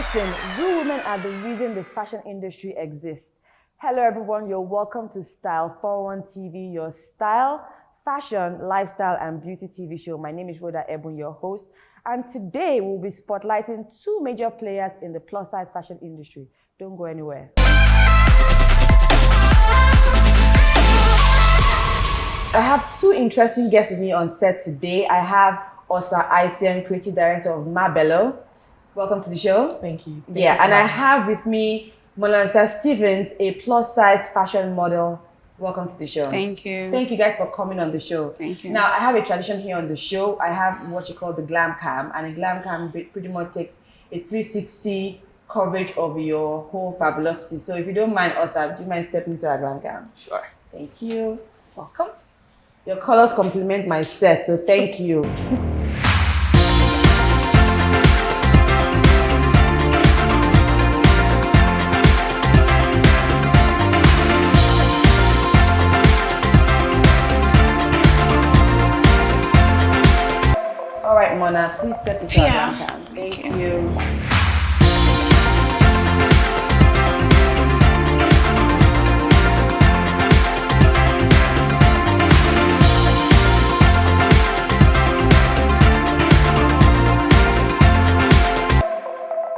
Listen, you women are the reason the fashion industry exists. Hello everyone, you're welcome to Style 401 TV, your style, fashion, lifestyle and beauty TV show. My name is Rhoda Ebun, your host, and today we'll be spotlighting two major players in the plus size fashion industry. Don't go anywhere. I have two interesting guests with me on set today. I have Aisien, creative director of Bello. Welcome to the show. Thank you. Thank you and I me. have with me Monalisa Stephens, a plus size fashion model. Welcome to the show. Thank you. Thank you guys for coming on the show. Thank you. Now, I have a tradition here on the show. I have what you call the glam cam, and a glam cam pretty much takes a 360 coverage of your whole fabulosity. So if you don't mind, Osa, do you mind stepping into our glam cam? Sure. Thank you. Welcome. Your colors complement my set, so thank you. All right, Mona, please step into our glam cam. Thank you.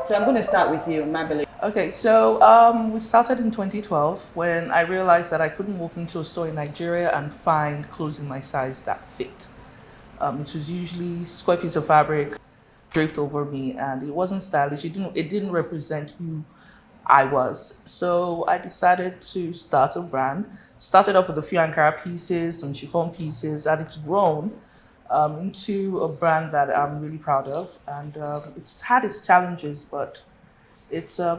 So I'm going to start with you, Mabel. Okay, so we started in 2012 when I realized that I couldn't walk into a store in Nigeria and find clothes in my size that fit. It was usually square piece of fabric draped over me, and it wasn't stylish. It didn't represent who I was. So I decided to start a brand. Started off with a few Ankara pieces, some chiffon pieces, and it's grown into a brand that I'm really proud of, and it's had its challenges, but it's a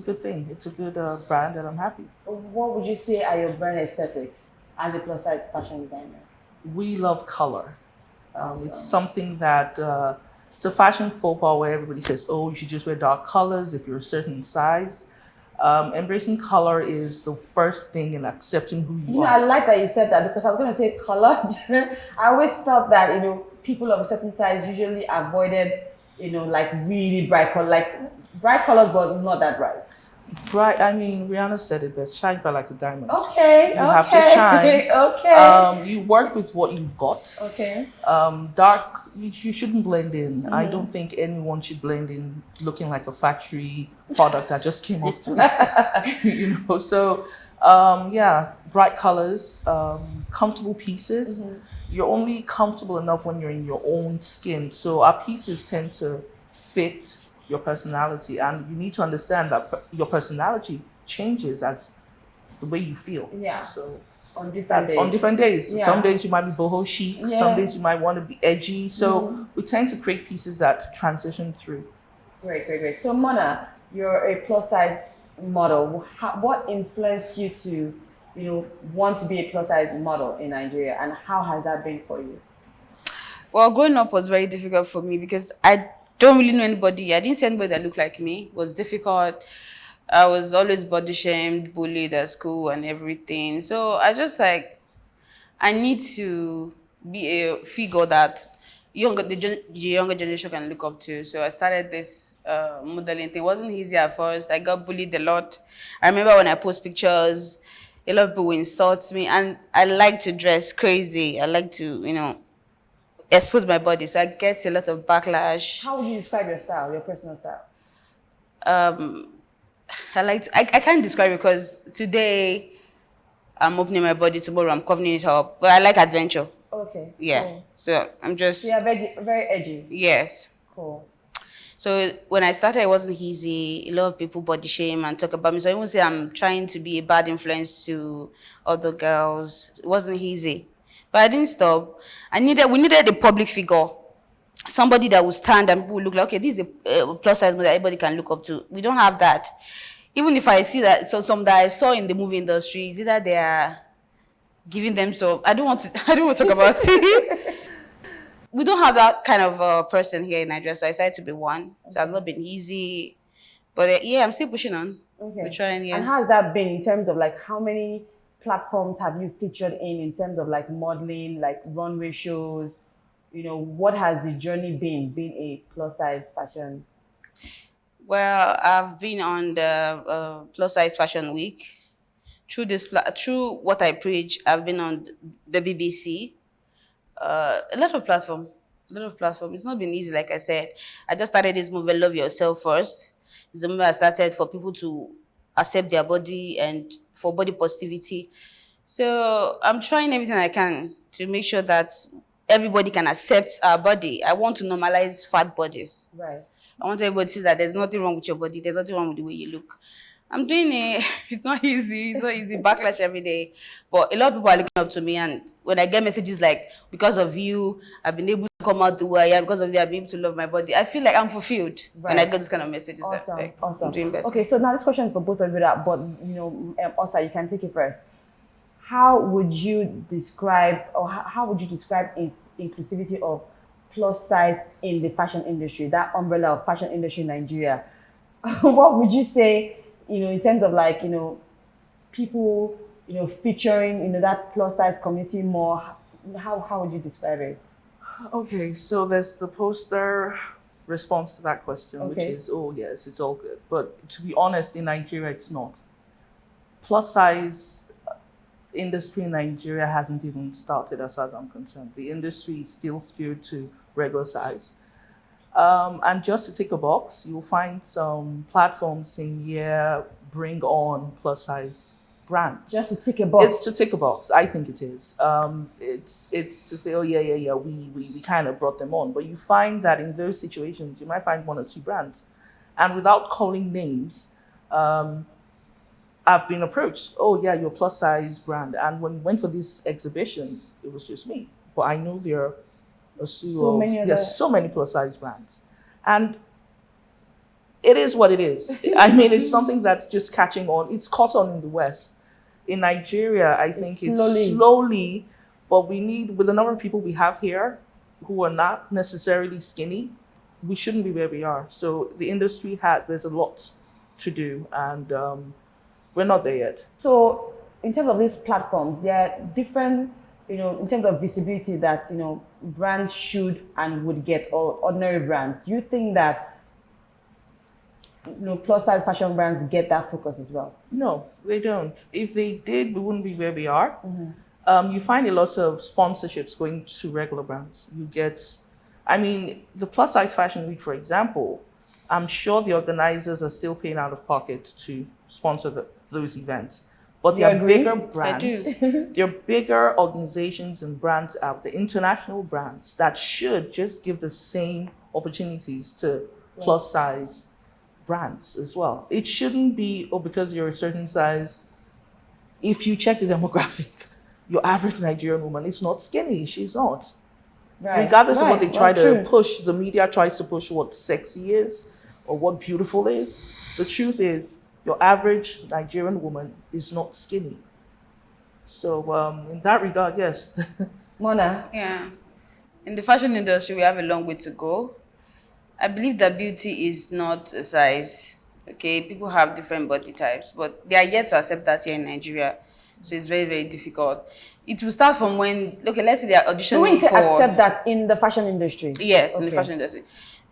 good thing. It's a good brand, and I'm happy. What would you say are your brand aesthetics as a plus size fashion designer? We love color. Awesome. It's something that it's a fashion faux pas where everybody says, "Oh, you should just wear dark colors if you're a certain size." Embracing color is the first thing in accepting who you are. I like that you said that, because I was going to say color. I always felt that, people of a certain size usually avoided, like really bright color, like bright colors, but not that bright. Bright, I mean, Rihanna said it best, shine bright like a diamond. Okay, You have to shine. Okay. You work with what you've got. Okay. Dark, you shouldn't blend in. I Mm-hmm. don't think anyone should blend in looking like a factory product that just came off the, So, yeah, bright colors, comfortable pieces. Mm-hmm. You're only comfortable enough when you're in your own skin. So our pieces tend to fit your personality, and you need to understand that your personality changes as the way you feel. Yeah. So on different days. On different days. Yeah. Some days you might be boho chic, Yeah. some days you might want to be edgy. So we tend to create pieces that transition through. Great. So Mona, you're a plus size model. What influenced you to, want to be a plus size model in Nigeria, and how has that been for you? Well, growing up was very difficult for me because I don't really know anybody. I didn't see anybody that looked like me. It was difficult. I was always body shamed, bullied at school and everything. So I need to be a figure that the younger generation can look up to. So I started this modeling thing. It wasn't easy at first. I got bullied a lot. I remember when I post pictures, a lot of people would insult me. And I like to dress crazy. I like to, expose my body. So I get a lot of backlash. How would you describe your style, your personal style? I can't describe it because today I'm opening my body, tomorrow I'm covering it up. But I like adventure. Okay. Yeah. Cool. So I'm just. So you're very edgy. Yes. Cool. So when I started, it wasn't easy. A lot of people body shame and talk about me. So I won't say I'm trying to be a bad influence to other girls. It wasn't easy. But I didn't stop. We needed a public figure. Somebody that would stand and people would look like, okay, this is a plus size model that everybody can look up to. We don't have that. Even if I see that, so some that I saw in the movie industry, is either they are giving them so. I don't want to talk about it. We don't have that kind of person here in Nigeria, so I decided to be one. So it's not been easy. But yeah, I'm still pushing on. Okay. We're trying, yeah. And how has that been in terms of like how many platforms have you featured in terms of like modeling, like runway shows? You know, what has the journey been, being a plus size fashion? Well, I've been on the plus size fashion week. Through what I preach, I've been on the BBC. A lot of platform, a lot of platform. It's not been easy, like I said. I just started this movement, Love Yourself First. It's a movement I started for people to accept their body and for body positivity. So I'm trying everything I can to make sure that everybody can accept our body. I want to normalize fat bodies. Right. I want everybody to see that there's nothing wrong with your body. There's nothing wrong with the way you look. I'm doing it. It's not easy. It's not easy. Backlash every day. But a lot of people are looking up to me. And when I get messages like, because of you, I've been able to come out the way I am. Because of you, I've been able to love my body. I feel like I'm fulfilled when I get this kind of messages. Awesome. Like, Awesome. I'm doing better. Okay, so now this question is for both of you, but Osa, you can take it first. How would you describe, or how would you describe is inclusivity of plus size in the fashion industry, that umbrella of fashion industry in Nigeria? What would you say, in terms of like, people, featuring, that plus size community more? How would you describe it? Okay, so there's the poster response to that question, which Okay. is, oh yes, it's all good. But to be honest, in Nigeria, it's not. Plus size industry in Nigeria hasn't even started as far as I'm concerned. The industry is still skewed to regular size. And just to tick a box, you'll find some platforms saying, yeah, bring on plus size brands. Just to tick a box. It's to tick a box. I think it is. It's to say, oh yeah, we kind of brought them on. But you find that in those situations, you might find one or two brands. And without calling names, I've been approached. Oh yeah, your plus size brand. And when we went for this exhibition, it was just me. But I know there are a slew of so many plus size brands. And it is what it is. I mean, it's something that's just catching on. It's caught on in the West. In Nigeria, I think it's slowly, but we need, with the number of people we have here who are not necessarily skinny, we shouldn't be where we are. So the industry there's a lot to do, and we're not there yet. So in terms of these platforms, there are different, in terms of visibility that, brands should and would get, or ordinary brands. Do you think that, plus size fashion brands get that focus as well? No, they don't. If they did, we wouldn't be where we are. You find a lot of sponsorships going to regular brands. You get, the plus size fashion week, for example, I'm sure the organizers are still paying out of pocket to sponsor those events. But there are bigger brands. There are bigger organizations and brands out there, international brands, that should just give the same opportunities to plus size brands as well. It shouldn't be, because you're a certain size. If you check the demographic, your average Nigerian woman is not skinny. She's not. Right. Regardless of what they try to push, the media tries to push what sexy is or what beautiful is. The truth is, your average Nigerian woman is not skinny. So in that regard, yes. Mona? Yeah. In the fashion industry, we have a long way to go. I believe that beauty is not a size. Okay, people have different body types, but they are yet to accept that here in Nigeria. So it's very, very difficult. It will start from when, let's say they are auditioning for... When you say accept that in the fashion industry? Yes, in the fashion industry.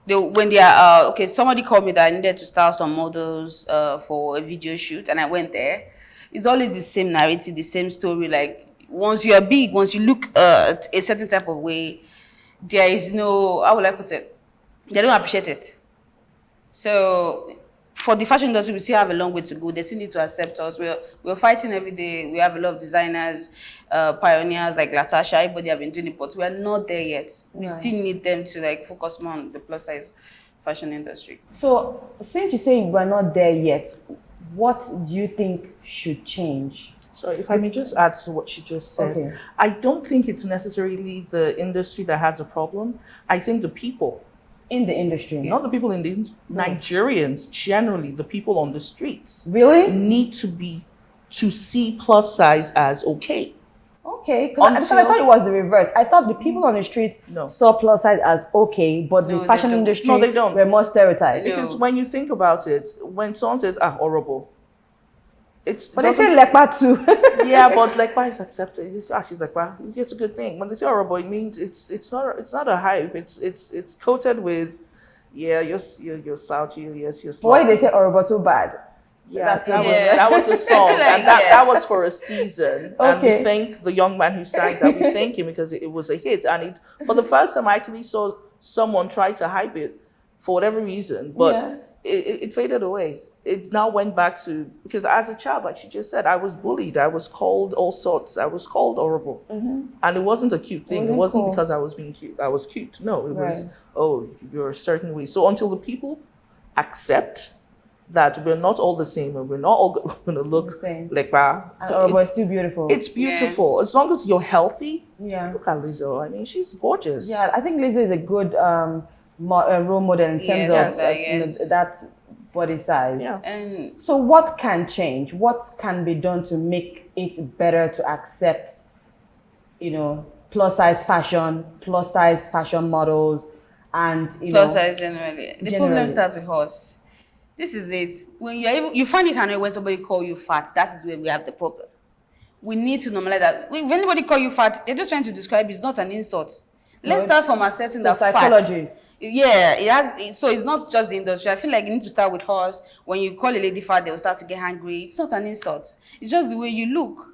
When they are, somebody called me that I needed to style some models for a video shoot, and I went there. It's always the same narrative, the same story. Like, once you are big, once you look a certain type of way, there is no, how will I put it? They don't appreciate it. So for the fashion industry, we still have a long way to go. They still need to accept us. We're fighting every day. We have a lot of designers, pioneers like Latasha. Everybody have been doing it, but we are not there yet. We still need them to focus more on the plus size fashion industry. So since you say we're not there yet, what do you think should change? So if I may just add to what she just said, I don't think it's necessarily the industry that has a problem. I think the people in the industry, not the people in the Nigerians generally, the people on the streets, really need to see plus size as okay. Okay, because I thought it was the reverse. I thought the people on the streets saw plus size as okay, but the fashion industry were more stereotyped. Because when you think about it, when someone says horrible, but they say lekpa too. Yeah, but lekpa is accepted. It's actually lekpa. It's a good thing. When they say horrible, it means it's not a hype. It's coated with, Yeah, you're slouchy. Yes, you're But why did sloppy. they say Oroboto bad? Yeah, That's that the- was Yeah. that was a song, Like, and that, yeah. that was for a season. And we Okay. thank the young man who sang that. We thank him because it was a hit, and it for the first time I actually saw someone try to hype it for whatever reason, but Yeah. it faded away. It now went back to because as a child, like she just said, I was bullied. I was called all sorts. I was called horrible, and it wasn't a cute thing. It wasn't wasn't cool. because I was being cute. I was cute. No, it was Right. oh, you're a certain way. So until the people accept that we're not all the same and we're not all going to look The same. like that. And Orobo is still beautiful. It's beautiful. As long as you're healthy. Yeah. Look at Lizzo. I mean, she's gorgeous. Yeah, I think Lizzo is a good role model in terms Yes, of yes. that body size. Yeah. And So what can change? What can be done to make it better to accept, plus size fashion models, and plus size generally. The problem Generally. starts with us. This is it. When you find it annoying when somebody call you fat, that is where we have the problem. We need to normalize that. If anybody call you fat, they're just trying to describe it's not an insult. Let's No, start from accepting so that psychology. fat. Yeah, so it's not just the industry. I feel like you need to start with us. When you call a lady fat, they'll start to get angry. It's not an insult. It's just the way you look.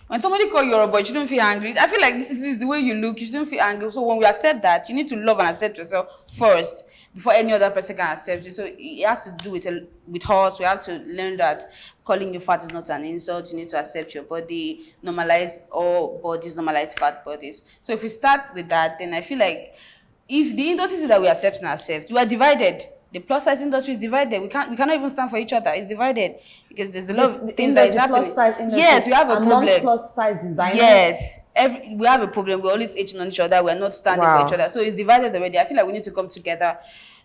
When somebody call you a boy, you shouldn't feel angry. I feel like this is the way you look. You shouldn't feel angry. So when we accept that, you need to love and accept yourself first before any other person can accept you. So it has to do with us. We have to learn that calling you fat is not an insult. You need to accept your body, normalize all bodies, normalize fat bodies. So if we start with that, then I feel like if the industries that we accept we are divided. The plus size industry is divided. We cannot even stand for each other. It's divided because there's a lot of things that is happening. Yes, we have a problem. Plus size designers. Yes, we have a problem. We're always hating on each other. We're not standing Wow. for each other. So it's divided already. I feel like we need to come together.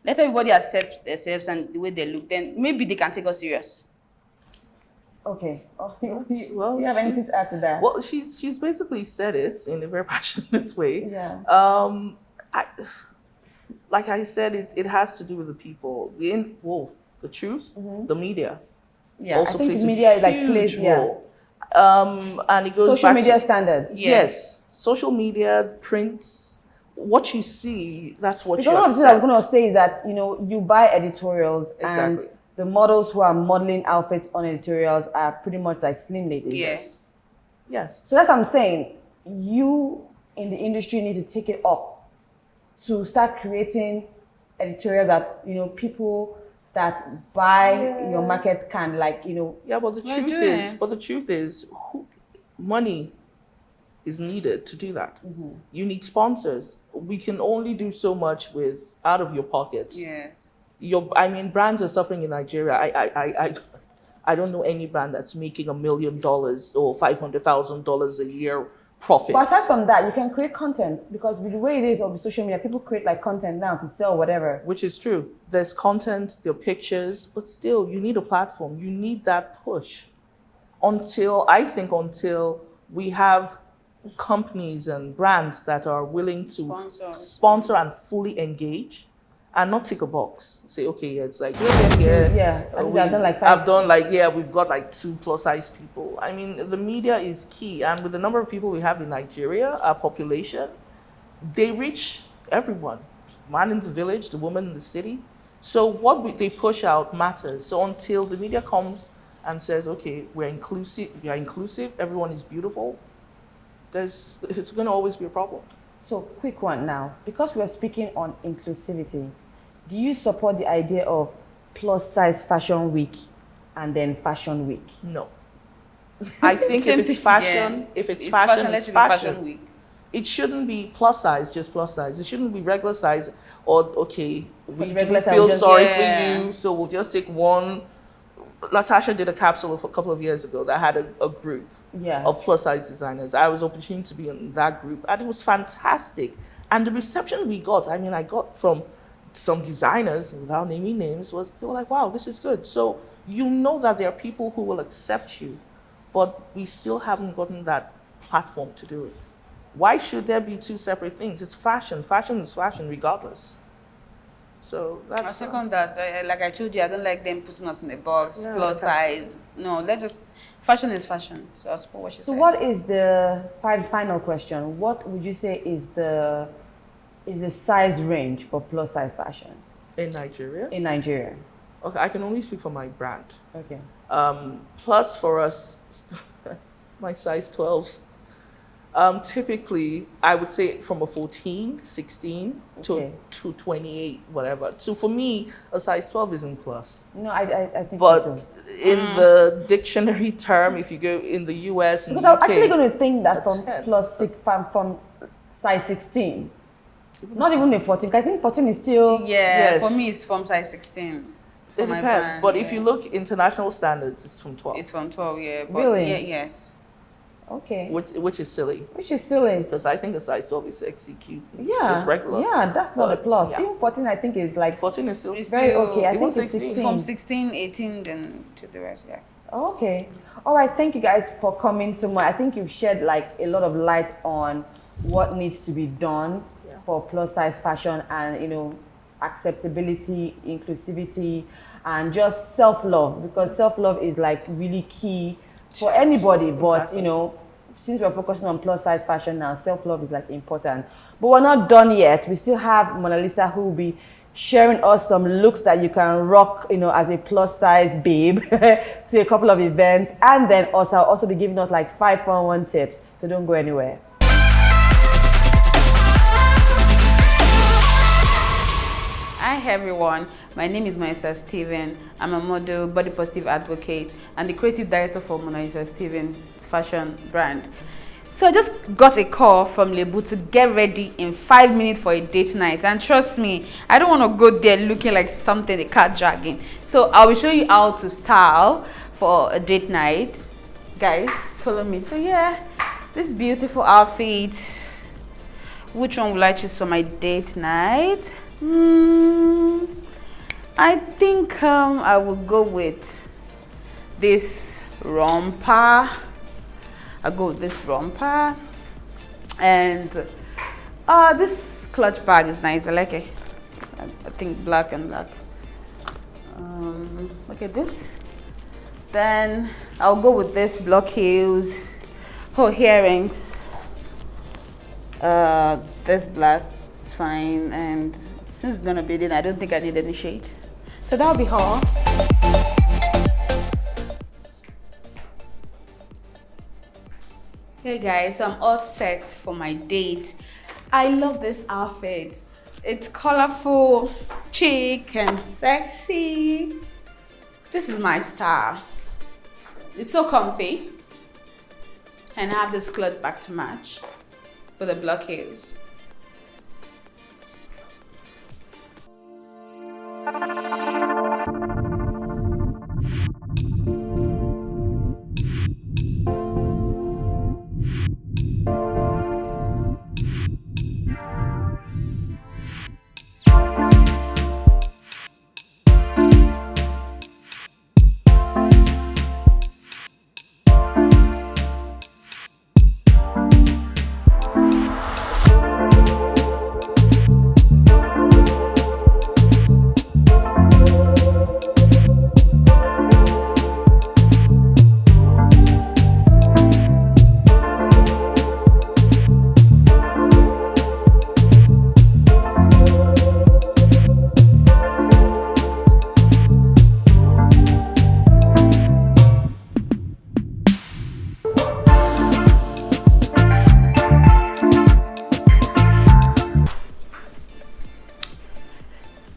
Let everybody accept themselves and the way they look. Then maybe they can take us serious. Okay. Do Well, you have anything to add to that? Well, she's basically said it in a very passionate way. Yeah. Like I said, it has to do with the people. The truth, the media Yeah. also I think plays media a is like huge plays. Yeah. role. And it goes Social back media to standards. Yeah. yes, social media, prints, what you see, that's what Because you one of the things I was accept. going to say is that you buy editorials Exactly. and the models who are modeling outfits on editorials are pretty much like slim ladies. Yes. Yes. So that's what I'm saying. You in the industry need to take it up to start creating editorials that people that buy your market can Yeah, but the We're truth doing is, it. money is needed to do that. You need sponsors. We can only do so much with out of your pocket. Yeah. Brands are suffering in Nigeria. I don't know any brand that's making $1 million or $500,000 a year profit. But aside from that, you can create content because with the way it is on social media, people create like content now to sell whatever. Which is true. There's content, there are pictures, but still, you need a platform. You need that push. Until we have companies and brands that are willing to sponsor and fully engage and not tick a box. Say, okay, it's like, Yeah, I think I've done like 5. I've done we've got like 2 plus size people. I mean, the media is key. And with the number of people we have in Nigeria, our population, they reach everyone. Man in the village, the woman in the city. So they push out matters. So until the media comes and says, okay, we are inclusive, everyone is beautiful, it's going to always be a problem. So quick one now, because we're speaking on inclusivity, do you support the idea of plus size fashion week and then fashion week? No. I think Same if it's thing, fashion, yeah. if it's fashion, let it's it be fashion. week. It shouldn't be plus size, just plus size. It shouldn't be regular size or, okay, we regular size feel just- sorry Yeah. for you, so we'll just take one. Latasha did a capsule a couple of years ago that had a group Yeah. of plus size designers. I was opportunity to be in that group, and it was fantastic. And the reception we got, I got from some designers, without naming names, they were like, wow, this is good. So you know that there are people who will accept you, but we still haven't gotten that platform to do it. Why should there be 2 separate things? It's fashion. Fashion is fashion regardless. So that's... I second that. Like I told you, I don't like them putting us in a box, Yeah, plus okay. size. No, fashion is fashion. So I support what she So said. what is the final question? What would you say is the size range for plus size fashion? In Nigeria? in Nigeria? Okay, I can only speak for my brand. Okay. Plus for us, my size 12s. Typically, I would say from a 14, 16 Okay. to 28, whatever. So for me, a size 12 isn't plus. No, I think so But too. in the dictionary term, if you go in the US and Because the I'm UK, actually going to think that a from 10. plus six, from size 16, not even a 14. I think 14 is still. Yeah, Yes. for me it's from size 16. For It my depends. brand, But yeah. if you look international standards, it's from 12, It's from 12, yeah. But Really? Yeah, yes. Okay. which is silly Which is silly. because I think a size 12 is sexy, cute. It's Yeah. just regular. Yeah, that's not a But, plus. yeah. Even 14, I think is like 14 is still It's very still- okay. I Even think it's 16. 16. From 16, 18, then to the rest, yeah. Okay. All right. Thank you guys for coming to my. I think you've shed like a lot of light on what needs to be done for plus size fashion and acceptability, inclusivity, and just self-love, because self-love is like really key for anybody. But Exactly. since we're focusing on plus size fashion now, self-love is like important. But we're not done yet. We still have Monalisa who will be sharing us some looks that you can rock, as a plus size babe to a couple of events. And then I'll also be giving us like 5-for-1 tips. So don't go anywhere. Hi everyone, my name is Monalisa Stephens. I'm a model, body positive advocate, and the creative director for Monalisa Stephens fashion brand. So I just got a call from Lebu to get ready in 5 minutes for a date night, and trust me, I don't want to go there looking like something a cat dragging. So I will show you how to style for a date night. Guys, follow me. So yeah, this beautiful outfit. Which one will I choose for my date night? I think I will go with this romper. I'll go with this romper. And this clutch bag is nice. I like it. I think black and black. Look at this. Then I'll go with this block heels. Oh, earrings. This black is fine, and since it's gonna be then I don't think I need any shade. So that'll be all. Hey guys, so I'm all set for my date. I love this outfit. It's colorful, chic, and sexy. This is my style. It's so comfy. And I have this cloth back to match with the block heels.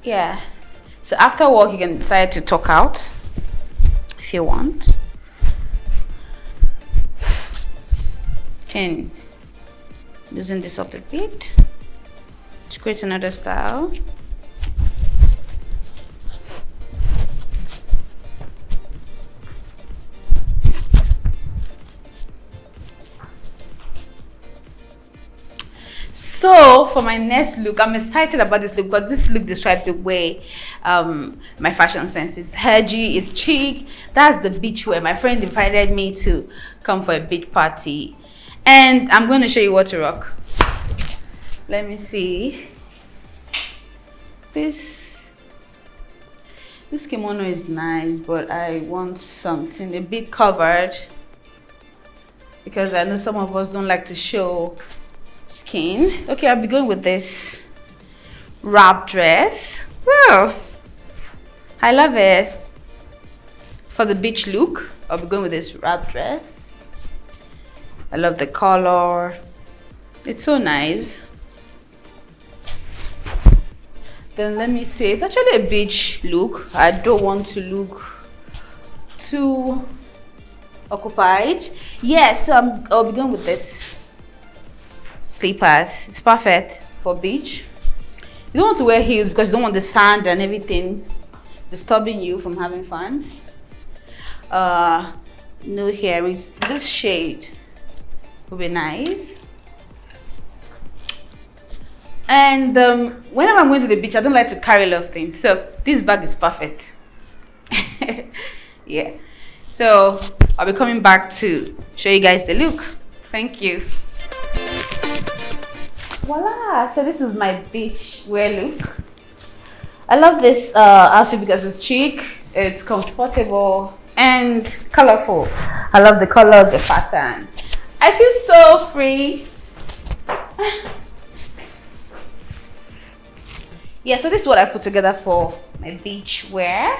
Yeah. So after work, you can decide to talk out if you want. Can loosen this up a bit to create another style. So for my next look, I'm excited about this look because this look describes the way my fashion sense is. Edgy, it's chic. That's the beach wear. My friend invited me to come for a beach party, and I'm going to show you what to rock. Let me see. This kimono is nice, but I want something a bit covered because I know some of us don't like to show skin. Okay, I'll be going with this wrap dress. Well, I love it. For the beach look, I'll be going with this wrap dress. I love the color. It's so nice. Then let me see. It's actually a beach look. I don't want to look too occupied. Yeah, so I'll be going with this slippers. It's perfect for beach. You don't want to wear heels because you don't want the sand and everything disturbing you from having fun. No earrings. This shade will be nice. And whenever I'm going to the beach, I don't like to carry a lot of things. So this bag is perfect. Yeah. So I'll be coming back to show you guys the look. Thank you. Voila! So this is my beach wear look. I love this outfit because it's chic, it's comfortable, and colorful. I love the color of the pattern. I feel so free. Yeah, so this is what I put together for my beach wear.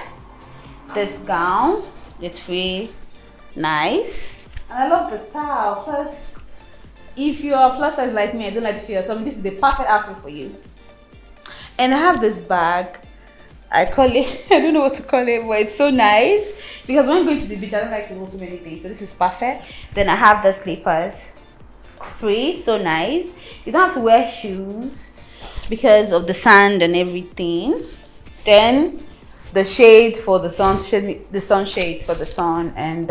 This gown, it's free, nice. And I love the style. Plus, if you're a plus size like me, I don't like to feel your tummy, this is the perfect outfit for you. And I have this bag. I call it, I don't know what to call it, but it's so nice. Because when I'm going to the beach, I don't like to hold too many things. So this is perfect. Then I have the slippers. Free, so nice. You don't have to wear shoes because of the sand and everything. Then the shade for the sun, the sunshade for the sun, and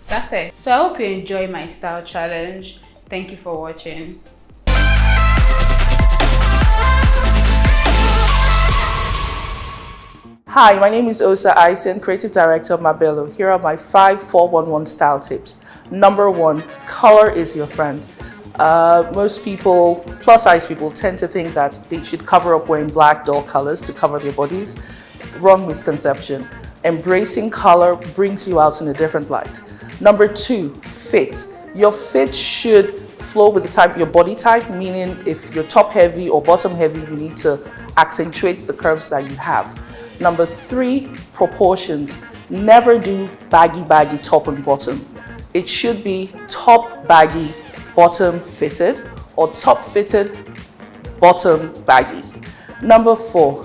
that's it. So I hope you enjoy my style challenge. Thank you for watching. Hi, my name is Aisien, Creative Director of Bello. Here are my 5 411 style tips. Number 1, color is your friend. Most people, plus size people, tend to think that they should cover up wearing black, dull colors to cover their bodies. Wrong misconception. Embracing color brings you out in a different light. Number 2, fit. Your fit should flow with the type, your body type, meaning if you're top heavy or bottom heavy, you need to accentuate the curves that you have. Number 3, proportions. Never do baggy top and bottom. It should be top baggy, bottom fitted, or top fitted, bottom baggy. Number 4,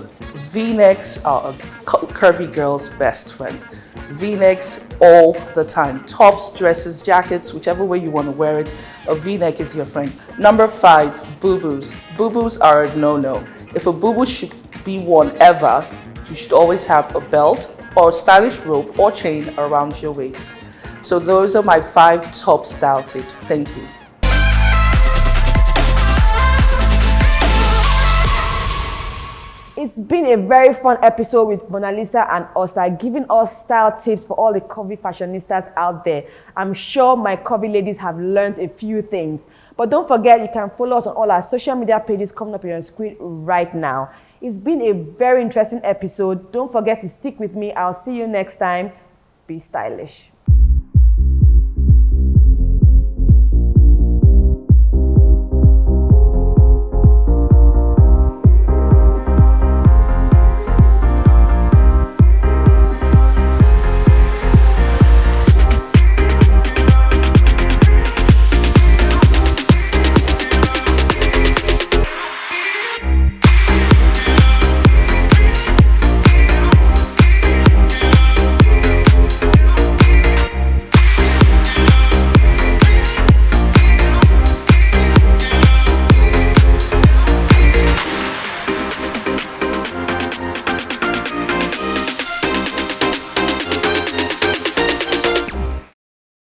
V-necks are a curvy girl's best friend. V-necks all the time. Tops, dresses, jackets, whichever way you want to wear it, a V-neck is your friend. Number 5, boo-boos. Boo-boos are a no-no. If a boo-boo should be worn ever, you should always have a belt or a stylish rope or chain around your waist. So those are my 5 top style tips. Thank you. It's been a very fun episode with Monalisa and Osa, giving us style tips for all the curvy fashionistas out there. I'm sure my curvy ladies have learned a few things. But don't forget, you can follow us on all our social media pages coming up on your screen right now. It's been a very interesting episode. Don't forget to stick with me. I'll see you next time. Be stylish.